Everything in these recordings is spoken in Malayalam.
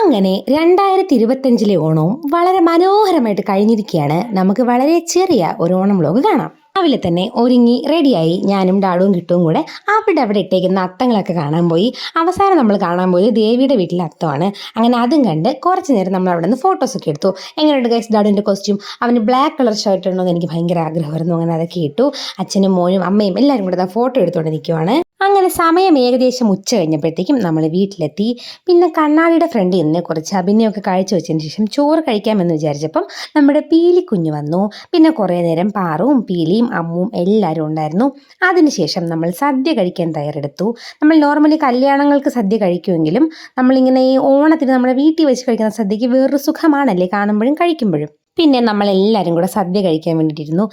അങ്ങനെ 2025 ഓണവും വളരെ മനോഹരമായിട്ട് കഴിഞ്ഞിരിക്കുകയാണ്. നമുക്ക് വളരെ ചെറിയ ഒരു ഓണം വ്ലോഗ് കാണാം. രാവിലെ തന്നെ ഒരുങ്ങി റെഡിയായി ഞാനും ഡാഡുവും കിട്ടും കൂടെ അവിടെ ഇട്ടേക്കുന്ന അത്തങ്ങളൊക്കെ കാണാൻ പോയി. അവസാനം നമ്മൾ കാണാൻ പോയി ദേവിയുടെ വീട്ടിലെ അത്തമാണ്. അങ്ങനെ അതും കണ്ട് കുറച്ച് നേരം നമ്മൾ അവിടെ നിന്ന് ഫോട്ടോസൊക്കെ എടുത്തു. എങ്ങനെയുണ്ട് ഗൈസ് ഡാഡുവിൻ്റെ കോസ്റ്റ്യൂം? അവന് ബ്ലാക്ക് കളർ ഷർട്ട് ഇടണമെന്ന് എനിക്ക് ഭയങ്കര ആഗ്രഹമായിരുന്നു. അങ്ങനെ അതൊക്കെ ഇട്ടു. അച്ഛനും മോനും അമ്മയും എല്ലാവരും കൂടെ ഫോട്ടോ എടുത്തുകൊണ്ട് നിൽക്കുവാണ്. അങ്ങനെ സമയം ഏകദേശം ഉച്ച കഴിഞ്ഞപ്പോഴത്തേക്കും നമ്മൾ വീട്ടിലെത്തി. പിന്നെ കണ്ണാടിയുടെ ഫ്രണ്ടിൽ നിന്ന് കുറച്ച് അഭിനയമൊക്കെ കാഴ്ചവെച്ചതിന് ശേഷം ചോറ് കഴിക്കാമെന്ന് വിചാരിച്ചപ്പം നമ്മുടെ പീലിക്കുഞ്ഞ് വന്നു. പിന്നെ കുറേ നേരം പാറുവും പീലിയും അമ്മുവും എല്ലാവരും ഉണ്ടായിരുന്നു. അതിനുശേഷം നമ്മൾ സദ്യ കഴിക്കാൻ തയ്യാറെടുത്തു. നമ്മൾ നോർമലി കല്യാണങ്ങൾക്ക് സദ്യ കഴിക്കുമെങ്കിലും നമ്മളിങ്ങനെ ഈ ഓണത്തിന് നമ്മുടെ വീട്ടിൽ വെച്ച് കഴിക്കുന്ന സദ്യക്ക് വേറൊരു സുഖമാണല്ലേ കാണുമ്പോഴും കഴിക്കുമ്പോഴും. പിന്നെ നമ്മളെല്ലാവരും കൂടെ സദ്യ കഴിക്കാൻ വേണ്ടിയിട്ടിരുന്നു.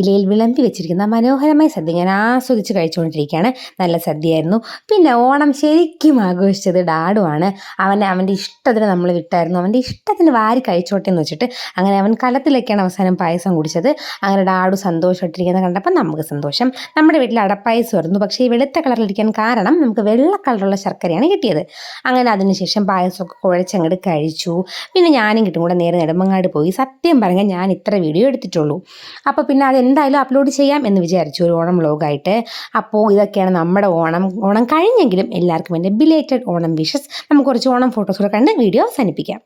ഇലയിൽ വിളമ്പി വെച്ചിരിക്കുന്ന മനോഹരമായ സദ്യ ഞാൻ ആസ്വദിച്ച് കഴിച്ചുകൊണ്ടിരിക്കുകയാണ്. നല്ല സദ്യയായിരുന്നു. പിന്നെ ഓണം ശരിക്കും ആഘോഷിച്ചത് ഡാഡുവാണ്. അവൻ്റെ ഇഷ്ടത്തിന് നമ്മൾ വിട്ടായിരുന്നു. അവൻ്റെ ഇഷ്ടത്തിന് വാരി കഴിച്ചോട്ടെ എന്ന് വെച്ചിട്ട് അങ്ങനെ അവൻ കലത്തിലൊക്കെയാണ് അവസാനം പായസം കുടിച്ചത്. അങ്ങനെ ഡാഡു സന്തോഷമായിട്ടിരിക്കുന്നത് കണ്ടപ്പോൾ നമുക്ക് സന്തോഷം. നമ്മുടെ വീട്ടിൽ അടപ്പായസമായിരുന്നു. പക്ഷേ ഈ വെളുത്ത കളറിലിരിക്കാൻ കാരണം നമുക്ക് വെള്ള കളറുള്ള ശർക്കരയാണ് കിട്ടിയത്. അങ്ങനെ അതിനുശേഷം പായസമൊക്കെ കുഴച്ചങ്ങോട്ട് കഴിച്ചു. പിന്നെ ഞാനും കിട്ടും കൂടെ നേരെ നെടുമങ്ങാട് പോയി. സത്യം പറഞ്ഞാൽ ഞാൻ ഇത്ര വീഡിയോ എടുത്തിട്ടുള്ളൂ. അപ്പോൾ പിന്നെ അതെന്തായാലും അപ്ലോഡ് ചെയ്യാം എന്ന് വിചാരിച്ചു ഒരു ഓണം വ്ലോഗായിട്ട്. അപ്പോൾ ഇതൊക്കെയാണ് നമ്മുടെ ഓണം കഴിഞ്ഞെങ്കിലും എല്ലാവർക്കും എൻ്റെ ബിലേറ്റഡ് ഓണം വിഷസ്. നമുക്ക് കുറച്ച് ഓണം ഫോട്ടോസ് കൂടെ കണ്ട് വീഡിയോ അവസാനിപ്പിക്കാം.